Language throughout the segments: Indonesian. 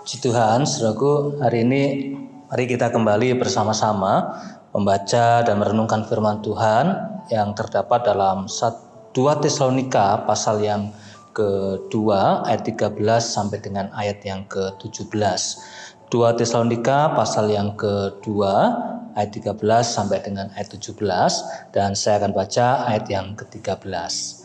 Puji Tuhan, saudaraku, hari ini mari kita kembali bersama-sama membaca dan merenungkan firman Tuhan yang terdapat dalam 2 Tesalonika pasal yang kedua ayat 13 sampai dengan ayat yang ke-17. 2 Tesalonika pasal yang kedua ayat 13 sampai dengan ayat 17, dan saya akan baca ayat yang ke-13.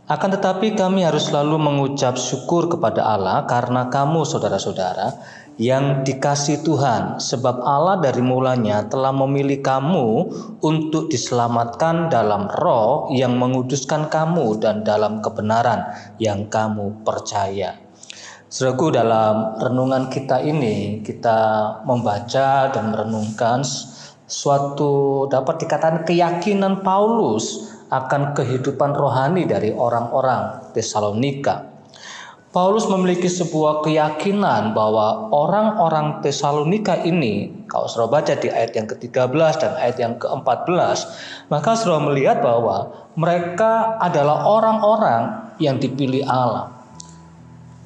Akan tetapi kami harus selalu mengucap syukur kepada Allah karena kamu saudara-saudara yang dikasihi Tuhan, sebab Allah dari mulanya telah memilih kamu untuk diselamatkan dalam roh yang menguduskan kamu dan dalam kebenaran yang kamu percaya. Saudaraku, dalam renungan kita ini kita membaca dan merenungkan suatu dapat dikatakan keyakinan Paulus akan kehidupan rohani dari orang-orang Tesalonika. Paulus memiliki sebuah keyakinan bahwa orang-orang Tesalonika ini, kalau saudara baca di ayat yang ke-13 dan ayat yang ke-14, maka saudara melihat bahwa mereka adalah orang-orang yang dipilih Allah.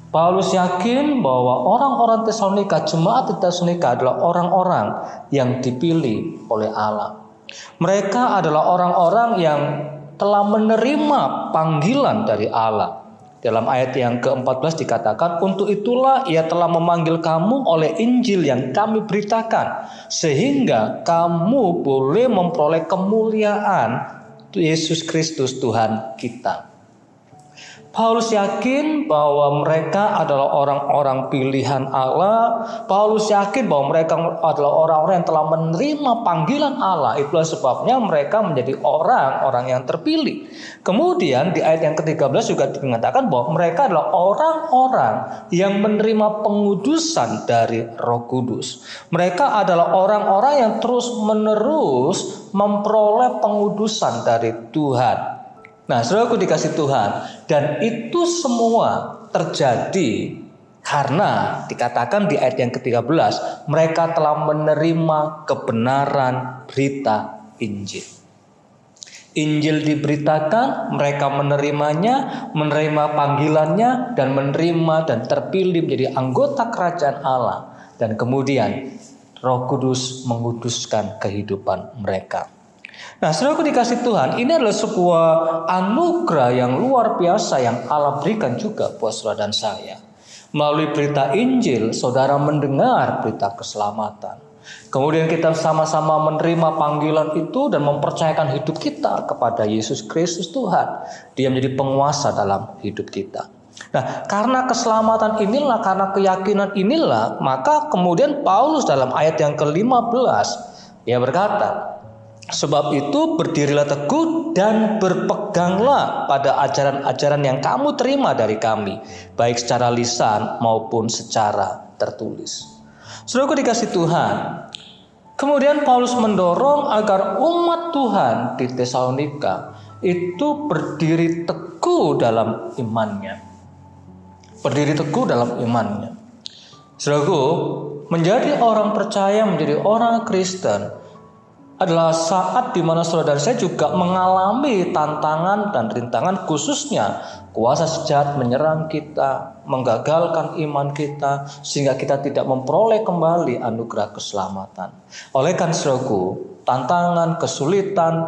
Paulus yakin bahwa orang-orang Tesalonika, jemaat di Tesalonika adalah orang-orang yang dipilih oleh Allah. Mereka adalah orang-orang yang telah menerima panggilan dari Allah. Dalam ayat yang ke-14 dikatakan, untuk itulah ia telah memanggil kamu oleh Injil yang kami beritakan, sehingga kamu boleh memperoleh kemuliaan Yesus Kristus Tuhan kita. Paulus yakin bahwa mereka adalah orang-orang pilihan Allah. Paulus yakin bahwa mereka adalah orang-orang yang telah menerima panggilan Allah. Itulah sebabnya mereka menjadi orang-orang yang terpilih. Kemudian di ayat yang ke-13 juga dikatakan bahwa mereka adalah orang-orang yang menerima pengudusan dari Roh Kudus. Mereka adalah orang-orang yang terus-menerus memperoleh pengudusan dari Tuhan. Nah, saudaraku dikasih Tuhan, dan itu semua terjadi karena dikatakan di ayat yang ke-13, mereka telah menerima kebenaran berita Injil. Injil diberitakan, mereka menerimanya, menerima panggilannya, dan menerima dan terpilih menjadi anggota kerajaan Allah. Dan kemudian Roh Kudus menguduskan kehidupan mereka. Nah, saudaraku dikasih Tuhan, ini adalah sebuah anugerah yang luar biasa yang Allah berikan juga buat saudara dan saya. Melalui berita Injil, saudara mendengar berita keselamatan. Kemudian kita sama-sama menerima panggilan itu dan mempercayakan hidup kita kepada Yesus Kristus Tuhan. Dia menjadi penguasa dalam hidup kita. Nah, karena keselamatan inilah, karena keyakinan inilah, maka kemudian Paulus dalam ayat yang ke-15, dia berkata, sebab itu berdirilah teguh dan berpeganglah pada ajaran-ajaran yang kamu terima dari kami, baik secara lisan maupun secara tertulis. Saudaraku dikasih Tuhan, kemudian Paulus mendorong agar umat Tuhan di Tesalonika itu berdiri teguh dalam imannya. Berdiri teguh dalam imannya. Saudaraku, menjadi orang percaya, menjadi orang Kristen adalah saat di mana saudara dan saya juga mengalami tantangan dan rintangan, khususnya kuasa sejahat menyerang kita, menggagalkan iman kita, sehingga kita tidak memperoleh kembali anugerah keselamatan. Oleh karena saudaraku, tantangan, kesulitan,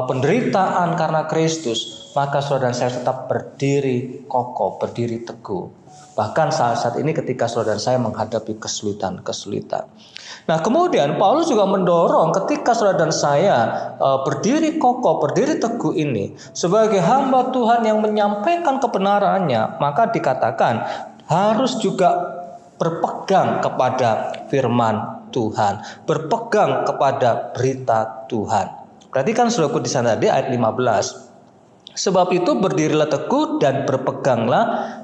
penderitaan karena Kristus, maka saudara dan saya tetap berdiri kokoh, berdiri teguh. Bahkan saat ini ketika saudara dan saya menghadapi kesulitan. Nah, kemudian Paulus juga mendorong ketika saudara dan saya berdiri kokoh, berdiri teguh ini sebagai hamba Tuhan yang menyampaikan kebenarannya, maka dikatakan harus juga berpegang kepada firman Tuhan, berpegang kepada berita Tuhan. Perhatikan saudaraku di sana di ayat 15. Sebab itu berdirilah teguh dan berpeganglah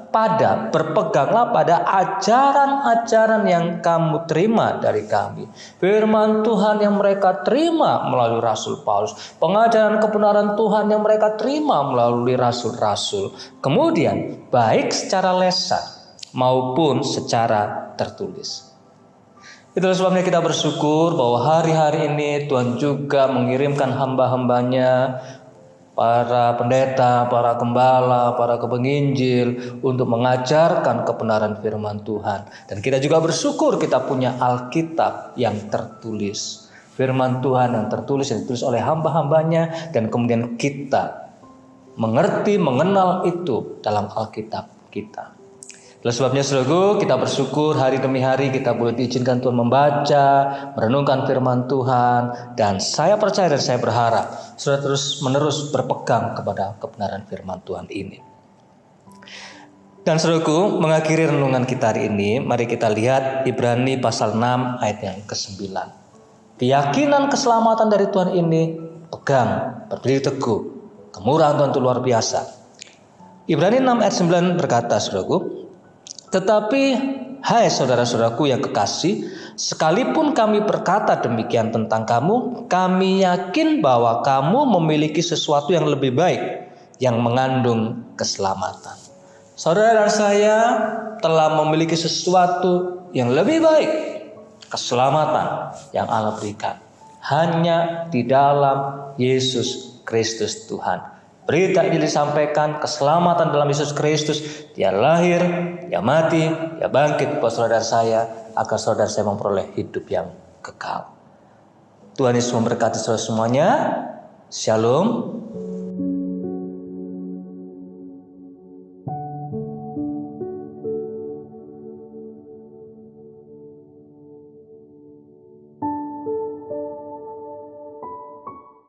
pada ajaran-ajaran yang kamu terima dari kami. Firman Tuhan yang mereka terima melalui Rasul Paulus. Pengajaran kebenaran Tuhan yang mereka terima melalui rasul-rasul. Kemudian baik secara lisan maupun secara tertulis. Itulah sebabnya kita bersyukur bahwa hari-hari ini Tuhan juga mengirimkan hamba-hambanya para pendeta, para gembala, para kepenginjil untuk mengajarkan kebenaran firman Tuhan. Dan kita juga bersyukur kita punya Alkitab yang tertulis. Firman Tuhan yang tertulis, yang ditulis oleh hamba-hambanya, dan kemudian kita mengerti, mengenal itu dalam Alkitab kita. Oleh sebabnya saudaraku, kita bersyukur hari demi hari kita boleh diizinkan Tuhan membaca, merenungkan firman Tuhan. Dan saya percaya dan saya berharap saudara terus menerus berpegang kepada kebenaran firman Tuhan ini. Dan saudaraku, mengakhiri renungan kita hari ini, mari kita lihat Ibrani pasal 6 ayat yang ke-9. Keyakinan keselamatan dari Tuhan ini pegang, berdiri teguh. Kemurahan Tuhan itu luar biasa. Ibrani 6 ayat 9 berkata, saudaraku, tetapi hai saudara-saudaraku yang kekasih, sekalipun kami berkata demikian tentang kamu, kami yakin bahwa kamu memiliki sesuatu yang lebih baik, yang mengandung keselamatan. Saudara dan saya telah memiliki sesuatu yang lebih baik, keselamatan yang Allah berikan hanya di dalam Yesus Kristus Tuhan. Berita ini disampaikan, keselamatan dalam Yesus Kristus. Dia lahir, dia mati, dia bangkit buat saudara saya, agar saudara saya memperoleh hidup yang kekal. Tuhan Yesus memberkati saudara semuanya. Shalom.